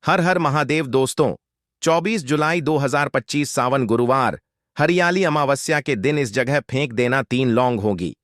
हर हर महादेव दोस्तों। 24 जुलाई 2025 सावन गुरुवार हरियाली अमावस्या के दिन इस जगह फेंक देना 3 लौंग होगी।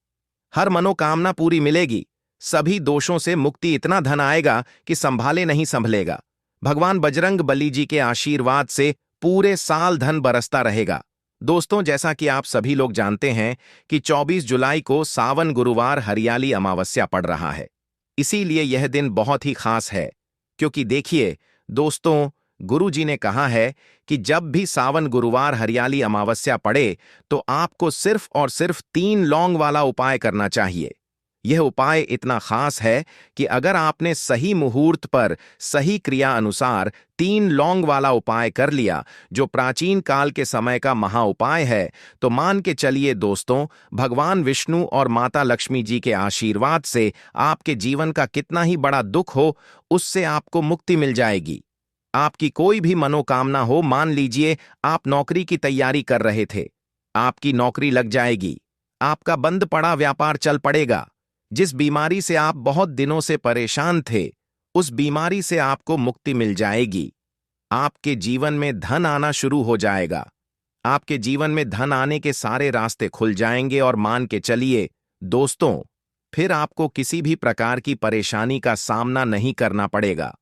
हर मनोकामना पूरी मिलेगी। सभी दोषों से मुक्ति, इतना धन आएगा कि संभाले नहीं संभलेगा। भगवान बजरंग बली जी के आशीर्वाद से पूरे साल धन बरसता रहेगा। दोस्तों, जैसा कि आप सभी लोग जानते हैं कि 24 जुलाई को सावन गुरुवार हरियाली अमावस्या पड़ रहा है। इसीलिए यह दिन बहुत ही खास है, क्योंकि देखिए दोस्तों, गुरु जी ने कहा है कि जब भी सावन गुरुवार हरियाली अमावस्या पड़े तो आपको सिर्फ और सिर्फ 3 लौंग वाला उपाय करना चाहिए। यह उपाय इतना खास है कि अगर आपने सही मुहूर्त पर सही क्रिया अनुसार 3 लौंग वाला उपाय कर लिया, जो प्राचीन काल के समय का महा उपाय है, तो मान के चलिए दोस्तों, भगवान विष्णु और माता लक्ष्मी जी के आशीर्वाद से आपके जीवन का कितना ही बड़ा दुख हो, उससे आपको मुक्ति मिल जाएगी। आपकी कोई भी मनोकामना हो, मान लीजिए आप नौकरी की तैयारी कर रहे थे, आपकी नौकरी लग जाएगी। आपका बंद पड़ा व्यापार चल पड़ेगा। जिस बीमारी से आप बहुत दिनों से परेशान थे, उस बीमारी से आपको मुक्ति मिल जाएगी। आपके जीवन में धन आना शुरू हो जाएगा। आपके जीवन में धन आने के सारे रास्ते खुल जाएंगे और मान के चलिए दोस्तों, फिर आपको किसी भी प्रकार की परेशानी का सामना नहीं करना पड़ेगा।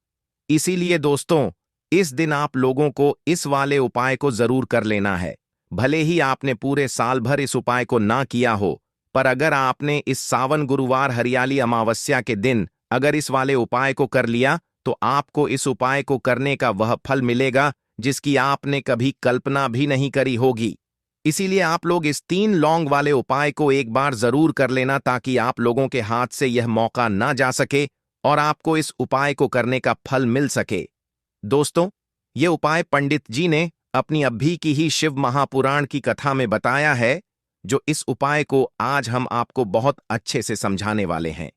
इसीलिए दोस्तों, इस दिन आप लोगों को इस वाले उपाय को जरूर कर लेना है। भले ही आपने पूरे साल भर इस उपाय को ना किया हो, पर अगर आपने इस सावन गुरुवार हरियाली अमावस्या के दिन अगर इस वाले उपाय को कर लिया, तो आपको इस उपाय को करने का वह फल मिलेगा जिसकी आपने कभी कल्पना भी नहीं करी होगी। इसीलिए आप लोग इस 3 लौंग वाले उपाय को एक बार जरूर कर लेना, ताकि आप लोगों के हाथ से यह मौका ना जा सके और आपको इस उपाय को करने का फल मिल सके। दोस्तों, ये उपाय पंडित जी ने अपनी अभी की ही शिव महापुराण की कथा में बताया है, जो इस उपाय को आज हम आपको बहुत अच्छे से समझाने वाले हैं।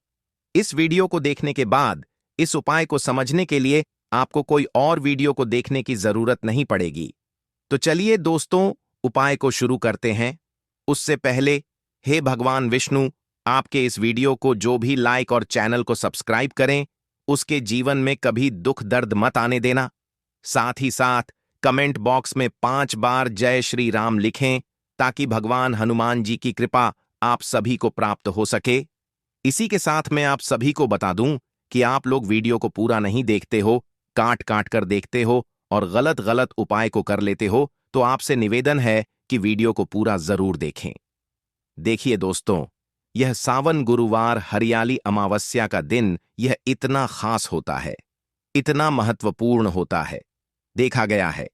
इस वीडियो को देखने के बाद इस उपाय को समझने के लिए आपको कोई और वीडियो को देखने की जरूरत नहीं पड़ेगी। तो चलिए दोस्तों, उपाय को शुरू करते हैं। उससे पहले, हे भगवान विष्णु, आपके इस वीडियो को जो भी लाइक और चैनल को सब्सक्राइब करें, उसके जीवन में कभी दुख दर्द मत आने देना। साथ ही साथ कमेंट बॉक्स में 5 बार जय श्री राम लिखें, ताकि भगवान हनुमान जी की कृपा आप सभी को प्राप्त हो सके। इसी के साथ मैं आप सभी को बता दूं कि आप लोग वीडियो को पूरा नहीं देखते हो, काट काट कर देखते हो और गलत गलत उपाय को कर लेते हो, तो आपसे निवेदन है कि वीडियो को पूरा जरूर देखें। देखिए दोस्तों, यह सावन गुरुवार हरियाली अमावस्या का दिन यह इतना खास होता है, इतना महत्वपूर्ण होता है। देखा गया है,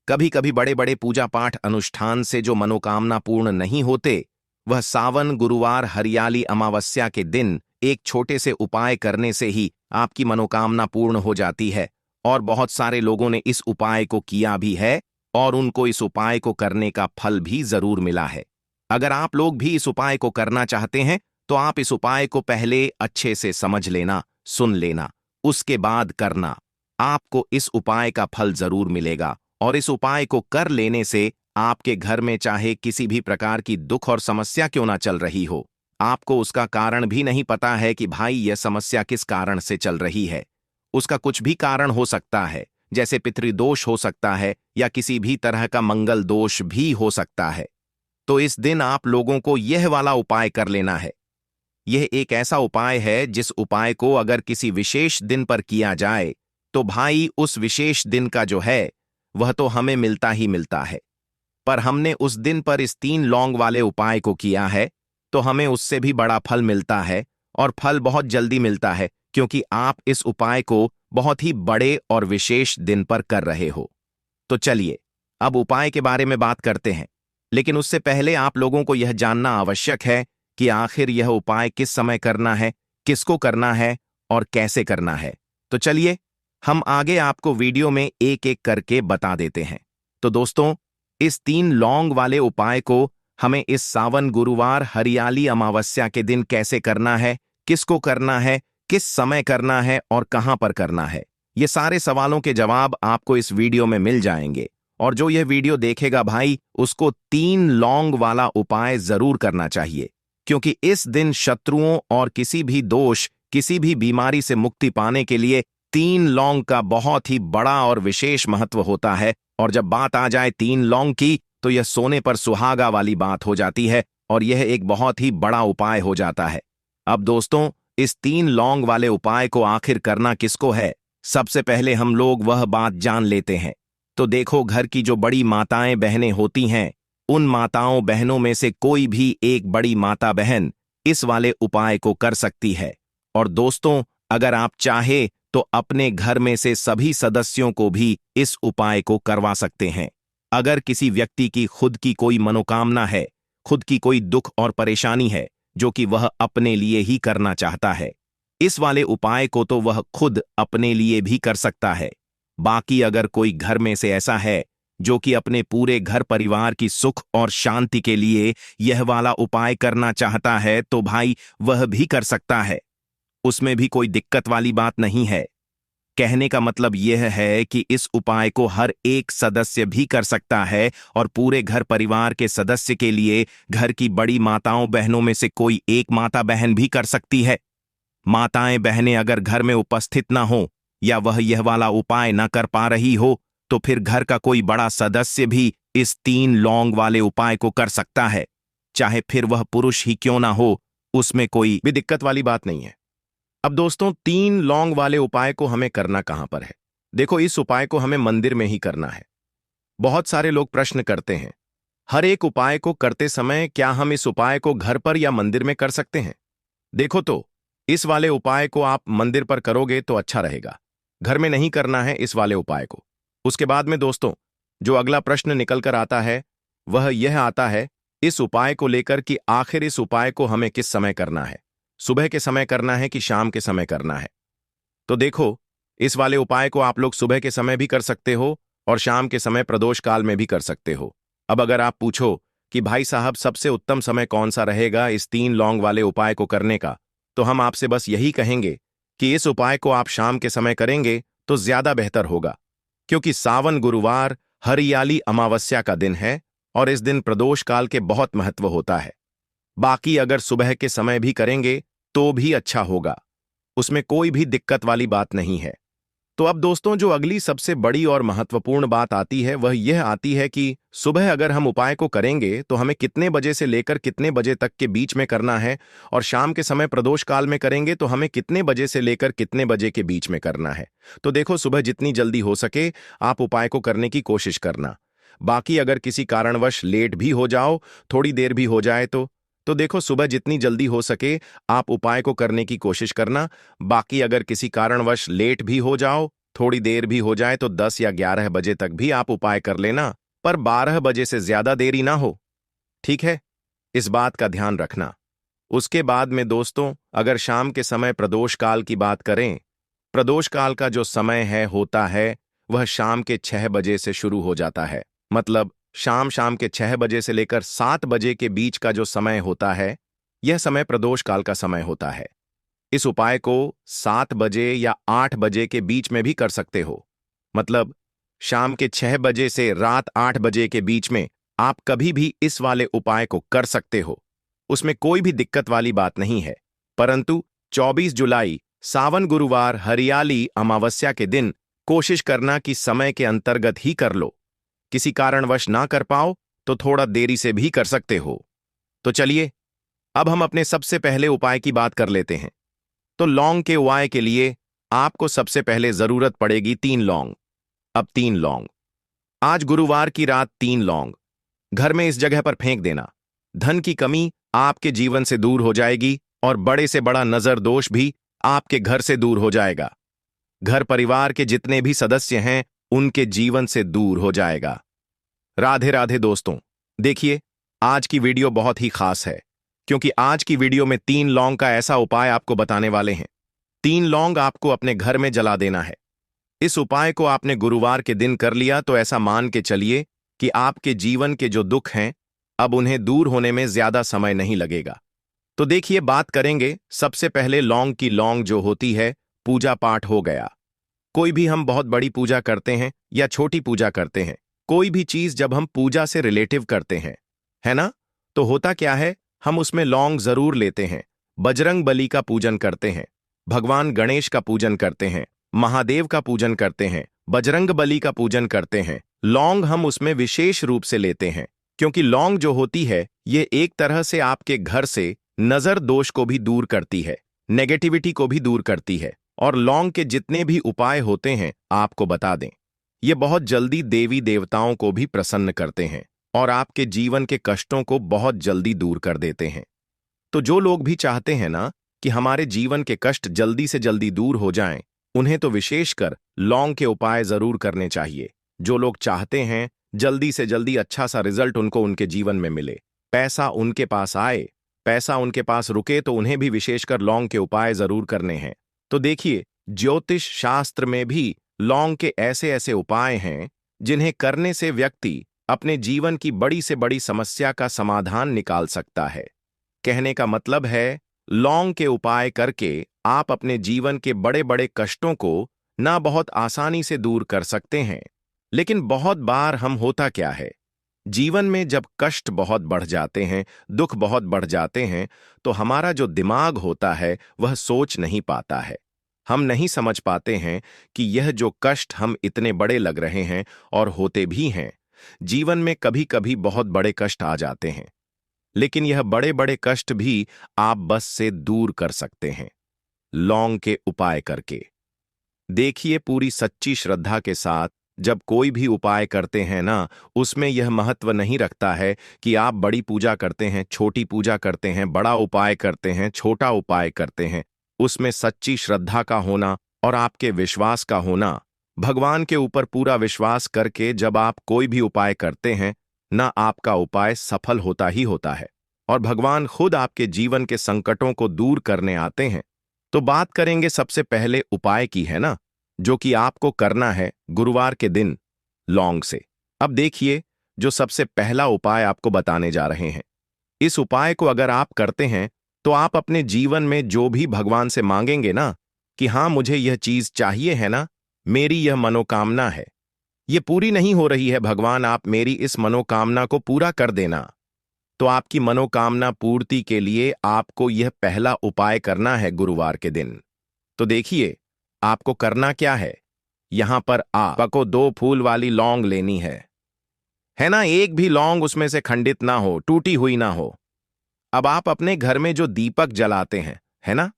कभी कभी बड़े बड़े पूजा पाठ अनुष्ठान से जो मनोकामना पूर्ण नहीं होते, वह सावन गुरुवार हरियाली अमावस्या के दिन एक छोटे से उपाय करने से ही आपकी मनोकामना पूर्ण हो जाती है। और बहुत सारे लोगों ने इस उपाय को किया भी है और उनको इस उपाय को करने का फल भी जरूर मिला है। अगर आप लोग भी इस उपाय को करना चाहते हैं, तो आप इस उपाय को पहले अच्छे से समझ लेना, सुन लेना, उसके बाद करना। आपको इस उपाय का फल जरूर मिलेगा और इस उपाय को कर लेने से आपके घर में चाहे किसी भी प्रकार की दुख और समस्या क्यों ना चल रही हो, आपको उसका कारण भी नहीं पता है कि भाई यह समस्या किस कारण से चल रही है। उसका कुछ भी कारण हो सकता है, जैसे पितृदोष हो सकता है या किसी भी तरह का मंगल दोष भी हो सकता है। तो इस दिन आप लोगों को यह वाला उपाय कर लेना है। यह एक ऐसा उपाय है जिस उपाय को अगर किसी विशेष दिन पर किया जाए, तो भाई उस विशेष दिन का जो है वह तो हमें मिलता ही मिलता है। पर हमने उस दिन पर इस 3 लौंग वाले उपाय को किया है, तो हमें उससे भी बड़ा फल मिलता है और फल बहुत जल्दी मिलता है, क्योंकि आप इस उपाय को बहुत ही बड़े और विशेष दिन पर कर रहे हो। तो चलिए अब उपाय के बारे में बात करते हैं, लेकिन उससे पहले आप लोगों को यह जानना आवश्यक है कि आखिर यह उपाय किस समय करना है, किसको करना है और कैसे करना है। तो चलिए हम आगे आपको वीडियो में एक एक करके बता देते हैं। तो दोस्तों, इस 3 लौंग वाले उपाय को हमें इस सावन गुरुवार हरियाली अमावस्या के दिन कैसे करना है, किसको करना है, किस समय करना है और कहां पर करना है, ये सारे सवालों के जवाब आपको इस वीडियो में मिल जाएंगे। और जो यह वीडियो देखेगा भाई, उसको 3 लौंग वाला उपाय जरूर करना चाहिए, क्योंकि इस दिन शत्रुओं और किसी भी दोष, किसी भी बीमारी से मुक्ति पाने के लिए तीन लौंग का बहुत ही बड़ा और विशेष महत्व होता है, और जब बात आ जाए तीन लौंग की तो यह सोने पर सुहागा वाली बात हो जाती है, और यह एक बहुत ही बड़ा उपाय हो जाता है। अब दोस्तों, इस तीन लौंग वाले उपाय को आखिर करना किसको है, सबसे पहले हम लोग वह बात जान लेते हैं। तो देखो, घर की जो बड़ी माताएं बहनें होती हैं, उन माताओं बहनों में से कोई भी एक बड़ी माता बहन इस वाले उपाय को कर सकती है। और दोस्तों, अगर आप चाहे तो अपने घर में से सभी सदस्यों को भी इस उपाय को करवा सकते हैं। अगर किसी व्यक्ति की खुद की कोई मनोकामना है, खुद की कोई दुख और परेशानी है जो कि वह अपने लिए ही करना चाहता है, इस वाले उपाय को तो वह खुद अपने लिए भी कर सकता है। बाकी अगर कोई घर में से ऐसा है जो कि अपने पूरे घर परिवार की सुख और शांति के लिए यह वाला उपाय करना चाहता है, तो भाई वह भी कर सकता है। उसमें भी कोई दिक्कत वाली बात नहीं है। कहने का मतलब यह है कि इस उपाय को हर एक सदस्य भी कर सकता है, और पूरे घर परिवार के सदस्य के लिए घर की बड़ी माताओं बहनों में से कोई एक माता बहन भी कर सकती है। माताएं बहनें अगर घर में उपस्थित ना हो या वह यह वाला उपाय ना कर पा रही हो, तो फिर घर का कोई बड़ा सदस्य भी इस तीन लौंग वाले उपाय को कर सकता है, चाहे फिर वह पुरुष ही क्यों ना हो। उसमें कोई भी दिक्कत वाली बात नहीं है। अब दोस्तों, तीन लौंग वाले उपाय को हमें करना कहां पर है? देखो, इस उपाय को हमें मंदिर में ही करना है। बहुत सारे लोग प्रश्न करते हैं, हर एक उपाय को करते समय क्या हम इस उपाय को घर पर या मंदिर में कर सकते हैं? देखो, तो इस वाले उपाय को आप मंदिर पर करोगे तो अच्छा रहेगा, घर में नहीं करना है इस वाले उपाय को। उसके बाद में दोस्तों, जो अगला प्रश्न निकल कर आता है वह यह आता है इस उपाय को लेकर कि आखिर इस उपाय को हमें किस समय करना है, सुबह के समय करना है कि शाम के समय करना है? तो देखो, इस वाले उपाय को आप लोग सुबह के समय भी कर सकते हो और शाम के समय प्रदोष काल में भी कर सकते हो। अब अगर आप पूछो कि भाई साहब, सबसे उत्तम समय कौन सा रहेगा इस तीन लौंग वाले उपाय को करने का, तो हम आपसे बस यही कहेंगे कि इस उपाय को आप शाम के समय करेंगे तो ज्यादा बेहतर होगा, क्योंकि सावन गुरुवार हरियाली अमावस्या का दिन है और इस दिन प्रदोष काल के बहुत महत्व होता है। बाकी अगर सुबह के समय भी करेंगे तो भी अच्छा होगा, उसमें कोई भी दिक्कत वाली बात नहीं है। तो अब दोस्तों, जो अगली सबसे बड़ी और महत्वपूर्ण बात आती है वह यह आती है कि सुबह अगर हम उपाय को करेंगे तो हमें कितने बजे से लेकर कितने बजे तक के बीच में करना है, और शाम के समय प्रदोष काल में करेंगे तो हमें कितने बजे से लेकर कितने बजे के बीच में करना है। तो देखो, सुबह जितनी जल्दी हो सके आप उपाय को करने की कोशिश करना। बाकी अगर किसी कारणवश लेट भी हो जाओ, थोड़ी देर भी हो जाए तो देखो, सुबह जितनी जल्दी हो सके आप उपाय को करने की कोशिश करना। बाकी अगर किसी कारणवश लेट भी हो जाओ, थोड़ी देर भी हो जाए, तो 10 या 11 बजे तक भी आप उपाय कर लेना, पर 12 बजे से ज्यादा देरी ना हो, ठीक है? इस बात का ध्यान रखना। उसके बाद में दोस्तों, अगर शाम के समय प्रदोष काल की बात करें, प्रदोष काल का जो समय होता है वह शाम के 6 बजे से शुरू हो जाता है। मतलब शाम के 6 बजे से लेकर 7 बजे के बीच का जो समय होता है, यह समय प्रदोष काल का समय होता है। इस उपाय को 7 बजे या 8 बजे के बीच में भी कर सकते हो। मतलब शाम के 6 बजे से रात 8 बजे के बीच में आप कभी भी इस वाले उपाय को कर सकते हो, उसमें कोई भी दिक्कत वाली बात नहीं है। परंतु 24 जुलाई सावन गुरुवार हरियाली अमावस्या के दिन कोशिश करना कि समय के अंतर्गत ही कर लो। किसी कारणवश ना कर पाओ तो थोड़ा देरी से भी कर सकते हो। तो चलिए, अब हम अपने सबसे पहले उपाय की बात कर लेते हैं। तो लौंग के उपाय के लिए आपको सबसे पहले जरूरत पड़ेगी 3 लौंग। अब 3 लौंग, आज गुरुवार की रात 3 लौंग घर में इस जगह पर फेंक देना। धन की कमी आपके जीवन से दूर हो जाएगी और बड़े से बड़ा नजर दोष भी आपके घर से दूर हो जाएगा। घर परिवार के जितने भी सदस्य हैं उनके जीवन से दूर हो जाएगा। राधे राधे दोस्तों, देखिए, आज की वीडियो बहुत ही खास है, क्योंकि आज की वीडियो में 3 लौंग का ऐसा उपाय आपको बताने वाले हैं। 3 लौंग आपको अपने घर में जला देना है। इस उपाय को आपने गुरुवार के दिन कर लिया तो ऐसा मान के चलिए कि आपके जीवन के जो दुख हैं अब उन्हें दूर होने में ज्यादा समय नहीं लगेगा। तो देखिए, बात करेंगे सबसे पहले लौंग की। लौंग जो होती है, पूजा पाठ हो गया। कोई भी हम बहुत बड़ी पूजा करते हैं या छोटी पूजा करते हैं, कोई भी चीज जब हम पूजा से रिलेटिव करते हैं, है ना, तो होता क्या है, हम उसमें लौंग जरूर लेते हैं। बजरंग बली का पूजन करते हैं, भगवान गणेश का पूजन करते हैं, महादेव का पूजन करते हैं, बजरंग बली का पूजन करते हैं। लौंग हम उसमें विशेष रूप से लेते हैं, क्योंकि लौंग जो होती है ये एक तरह से आपके घर से नजर दोष को भी दूर करती है, नेगेटिविटी को भी दूर करती है। और लौंग के जितने भी उपाय होते हैं आपको बता दें, ये बहुत जल्दी देवी देवताओं को भी प्रसन्न करते हैं और आपके जीवन के कष्टों को बहुत जल्दी दूर कर देते हैं। तो जो लोग भी चाहते हैं ना कि हमारे जीवन के कष्ट जल्दी से जल्दी दूर हो जाएं, उन्हें तो विशेषकर लौंग के उपाय जरूर करने चाहिए। जो लोग चाहते हैं जल्दी से जल्दी अच्छा सा रिजल्ट उनको उनके जीवन में मिले, पैसा उनके पास आए, पैसा उनके पास रुके, तो उन्हें भी विशेषकर लौंग के उपाय जरूर करने हैं। तो देखिए, ज्योतिष शास्त्र में भी लौंग के ऐसे ऐसे उपाय हैं जिन्हें करने से व्यक्ति अपने जीवन की बड़ी से बड़ी समस्या का समाधान निकाल सकता है। कहने का मतलब है, लौंग के उपाय करके आप अपने जीवन के बड़े बड़े कष्टों को ना बहुत आसानी से दूर कर सकते हैं। लेकिन बहुत बार हम होता क्या है, जीवन में जब कष्ट बहुत बढ़ जाते हैं, दुख बहुत बढ़ जाते हैं, तो हमारा जो दिमाग होता है वह सोच नहीं पाता है। हम नहीं समझ पाते हैं कि यह जो कष्ट हम इतने बड़े लग रहे हैं और होते भी हैं, जीवन में कभी कभी बहुत बड़े कष्ट आ जाते हैं। लेकिन यह बड़े बड़े कष्ट भी आप बस से दूर कर सकते हैं लौंग के उपाय करके। देखिए, पूरी सच्ची श्रद्धा के साथ जब कोई भी उपाय करते हैं ना, उसमें यह महत्व नहीं रखता है कि आप बड़ी पूजा करते हैं, छोटी पूजा करते हैं, बड़ा उपाय करते हैं, छोटा उपाय करते हैं। उसमें सच्ची श्रद्धा का होना और आपके विश्वास का होना, भगवान के ऊपर पूरा विश्वास करके जब आप कोई भी उपाय करते हैं ना, आपका उपाय सफल होता ही होता है और भगवान खुद आपके जीवन के संकटों को दूर करने आते हैं। तो बात करेंगे सबसे पहले उपाय की, है ना, जो कि आपको करना है गुरुवार के दिन लौंग से। अब देखिए, जो सबसे पहला उपाय आपको बताने जा रहे हैं, इस उपाय को अगर आप करते हैं तो आप अपने जीवन में जो भी भगवान से मांगेंगे ना कि हाँ मुझे यह चीज चाहिए है ना, मेरी यह मनोकामना है, ये पूरी नहीं हो रही है भगवान, आप मेरी इस मनोकामना को पूरा कर देना। तो आपकी मनोकामना पूर्ति के लिए आपको यह पहला उपाय करना है गुरुवार के दिन। तो देखिए, आपको करना क्या है, यहां पर आपको 2 फूल वाली लौंग लेनी है ना, एक भी लौंग उसमें से खंडित ना हो, टूटी हुई ना हो। अब आप अपने घर में जो दीपक जलाते हैं, है ना,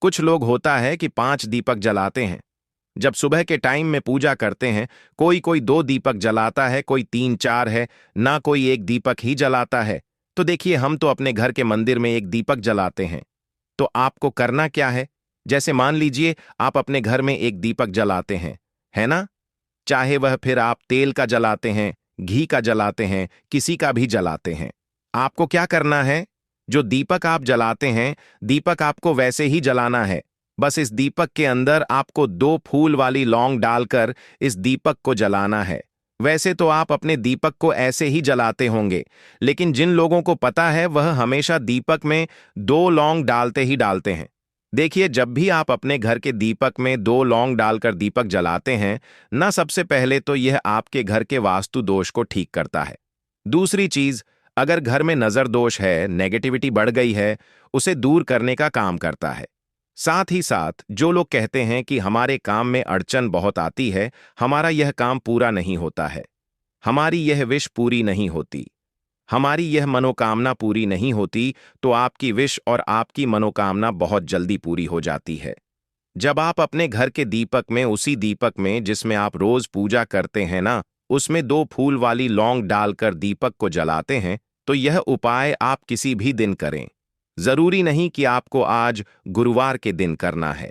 कुछ लोग होता है कि 5 दीपक जलाते हैं। जब सुबह के टाइम में पूजा करते हैं, कोई कोई 2 दीपक जलाता है, कोई 3-4 है ना, कोई एक दीपक ही जलाता है। तो देखिए, हम तो अपने घर के मंदिर में एक दीपक जलाते हैं। तो आपको करना क्या है, जैसे मान लीजिए आप अपने घर में एक दीपक जलाते हैं, है ना, चाहे वह फिर आप तेल का जलाते हैं, घी का जलाते हैं, किसी का भी जलाते हैं। आपको क्या करना है, जो दीपक आप जलाते हैं, दीपक आपको वैसे ही जलाना है। बस इस दीपक के अंदर आपको 2 फूल वाली लौंग डालकर इस दीपक को जलाना है। वैसे तो आप अपने दीपक को ऐसे ही जलाते होंगे, लेकिन जिन लोगों को पता है वह हमेशा दीपक में 2 लौंग डालते ही डालते हैं। देखिए, जब भी आप अपने घर के दीपक में 2 लौंग डालकर दीपक जलाते हैं ना, सबसे पहले तो यह आपके घर के वास्तु दोष को ठीक करता है। दूसरी चीज, अगर घर में नजर दोष है, नेगेटिविटी बढ़ गई है, उसे दूर करने का काम करता है। साथ ही साथ जो लोग कहते हैं कि हमारे काम में अड़चन बहुत आती है, हमारा यह काम पूरा नहीं होता है, हमारी यह विश पूरी नहीं होती, हमारी यह मनोकामना पूरी नहीं होती, तो आपकी विश और आपकी मनोकामना बहुत जल्दी पूरी हो जाती है। जब आप अपने घर के दीपक में, उसी दीपक में जिसमें आप रोज पूजा करते हैं ना, उसमें 2 फूल वाली लौंग डालकर दीपक को जलाते हैं, तो यह उपाय आप किसी भी दिन करें। जरूरी नहीं कि आपको आज गुरुवार के दिन करना है।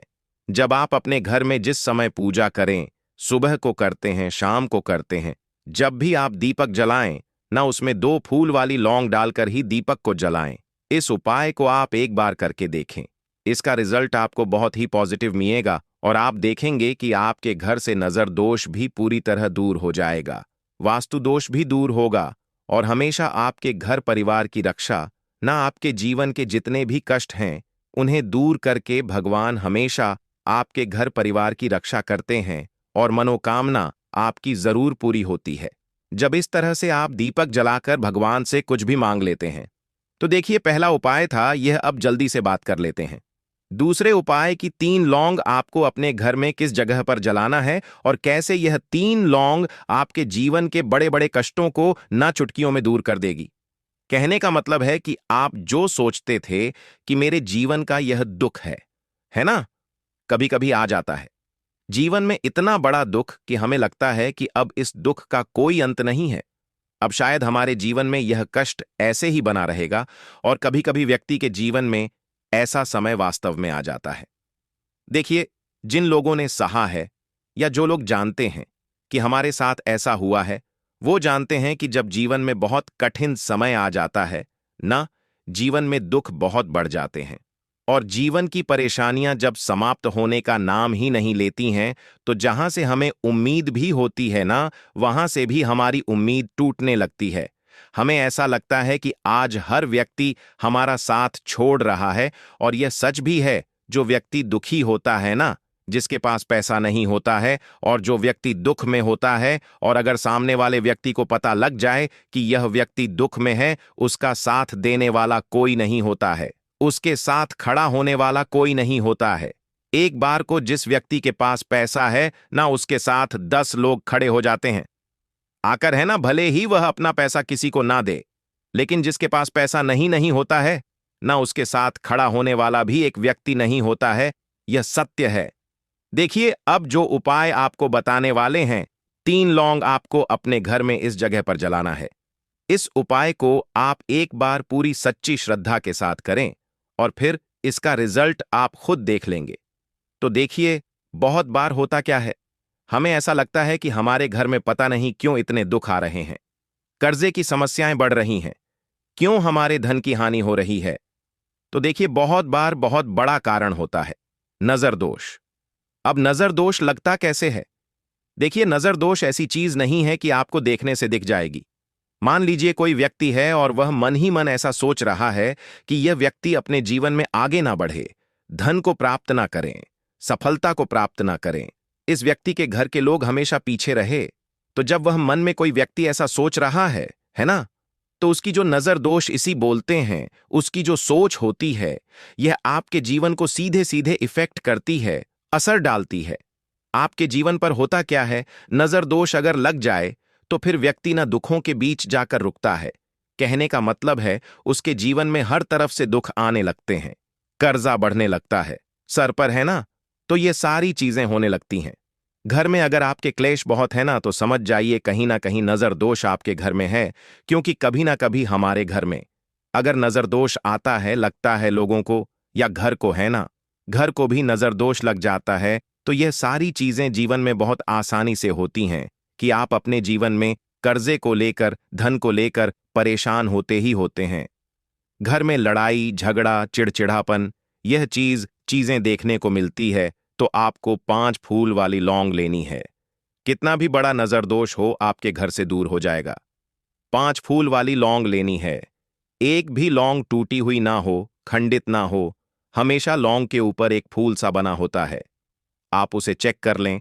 जब आप अपने घर में जिस समय पूजा करें, सुबह को करते हैं, शाम को करते हैं, जब भी आप दीपक जलाएं ना, उसमें 2 फूल वाली लौंग डालकर ही दीपक को जलाएं। इस उपाय को आप एक बार करके देखें, इसका रिजल्ट आपको बहुत ही पॉजिटिव मिलेगा और आप देखेंगे कि आपके घर से नजर दोष भी पूरी तरह दूर हो जाएगा, वास्तु दोष भी दूर होगा और हमेशा आपके घर परिवार की रक्षा ना, आपके जीवन के जितने भी कष्ट हैं उन्हें दूर करके भगवान हमेशा आपके घर परिवार की रक्षा करते हैं और मनोकामना आपकी जरूर पूरी होती है जब इस तरह से आप दीपक जलाकर भगवान से कुछ भी मांग लेते हैं। तो देखिए, पहला उपाय था यह, अब जल्दी से बात कर लेते हैं। दूसरे उपाय कि 3 लौंग आपको अपने घर में किस जगह पर जलाना है और कैसे यह 3 लौंग आपके जीवन के बड़े बड़े कष्टों को ना चुटकियों में दूर कर देगी। कहने का मतलब है कि आप जो सोचते थे कि मेरे जीवन का यह दुख है ना, कभी कभी आ जाता है जीवन में इतना बड़ा दुख कि हमें लगता है कि अब इस दुख का कोई अंत नहीं है। अब शायद हमारे जीवन में यह कष्ट ऐसे ही बना रहेगा और कभी कभी व्यक्ति के जीवन में ऐसा समय वास्तव में आ जाता है। देखिए, जिन लोगों ने सहा है या जो लोग जानते हैं कि हमारे साथ ऐसा हुआ है, वो जानते हैं कि जब जीवन में बहुत कठिन समय आ जाता है ना, जीवन में दुख बहुत बढ़ जाते हैं और जीवन की परेशानियां जब समाप्त होने का नाम ही नहीं लेती हैं, तो जहां से हमें उम्मीद भी होती है ना, वहां से भी हमारी उम्मीद टूटने लगती है। हमें ऐसा लगता है कि आज हर व्यक्ति हमारा साथ छोड़ रहा है और यह सच भी है। जो व्यक्ति दुखी होता है ना, जिसके पास पैसा नहीं होता है और जो व्यक्ति दुख में होता है, और अगर सामने वाले व्यक्ति को पता लग जाए कि यह व्यक्ति दुख में है, उसका साथ देने वाला कोई नहीं होता है, उसके साथ खड़ा होने वाला कोई नहीं होता है। एक बार को जिस व्यक्ति के पास पैसा है ना, उसके साथ 10 लोग खड़े हो जाते हैं आकर, है ना, भले ही वह अपना पैसा किसी को ना दे, लेकिन जिसके पास पैसा नहीं होता है ना, उसके साथ खड़ा होने वाला भी एक व्यक्ति नहीं होता है। यह सत्य है। देखिए, अब जो उपाय आपको बताने वाले हैं, 3 लौंग आपको अपने घर में इस जगह पर जलाना है। इस उपाय को आप एक बार पूरी सच्ची श्रद्धा के साथ करें और फिर इसका रिजल्ट आप खुद देख लेंगे। तो देखिए, बहुत बार होता क्या है, हमें ऐसा लगता है कि हमारे घर में पता नहीं क्यों इतने दुख आ रहे हैं, कर्जे की समस्याएं बढ़ रही हैं, क्यों हमारे धन की हानि हो रही है। तो देखिए, बहुत बार बहुत बड़ा कारण होता है नजर दोष। अब नजर दोष लगता कैसे है? देखिए, नजर दोष ऐसी चीज नहीं है कि आपको देखने से दिख जाएगी। मान लीजिए कोई व्यक्ति है और वह मन ही मन ऐसा सोच रहा है कि यह व्यक्ति अपने जीवन में आगे ना बढ़े, धन को प्राप्त ना करें, सफलता को प्राप्त ना करें, इस व्यक्ति के घर के लोग हमेशा पीछे रहे। तो जब वह मन में कोई व्यक्ति ऐसा सोच रहा है ना, तो उसकी जो नजर दोष इसी बोलते हैं, उसकी जो सोच होती है, यह आपके जीवन को सीधे सीधे इफेक्ट करती है, असर डालती है। आपके जीवन पर होता क्या है, नजर दोष अगर लग जाए तो फिर व्यक्ति ना दुखों के बीच जाकर रुकता है। कहने का मतलब है, उसके जीवन में हर तरफ से दुख आने लगते हैं, कर्जा बढ़ने लगता है सर पर, है ना, तो ये सारी चीजें होने लगती हैं। घर में अगर आपके क्लेश बहुत है ना, तो समझ जाइए कहीं ना कहीं नजर दोष आपके घर में है। क्योंकि कभी ना कभी हमारे घर में अगर नजर दोष आता है, लगता है लोगों को या घर को, है ना, घर को भी नजर दोष लग जाता है। तो यह सारी चीजें जीवन में बहुत आसानी से होती हैं कि आप अपने जीवन में कर्जे को लेकर, धन को लेकर परेशान होते ही होते हैं। घर में लड़ाई झगड़ा, चिड़चिड़ापन, यह चीजें देखने को मिलती है। तो आपको 5 फूल वाली लौंग लेनी है। कितना भी बड़ा नजर दोष हो, आपके घर से दूर हो जाएगा। 5 फूल वाली लौंग लेनी है। एक भी लौंग टूटी हुई ना हो, खंडित ना हो, हमेशा लौंग के ऊपर एक फूल सा बना होता है। आप उसे चेक कर लें,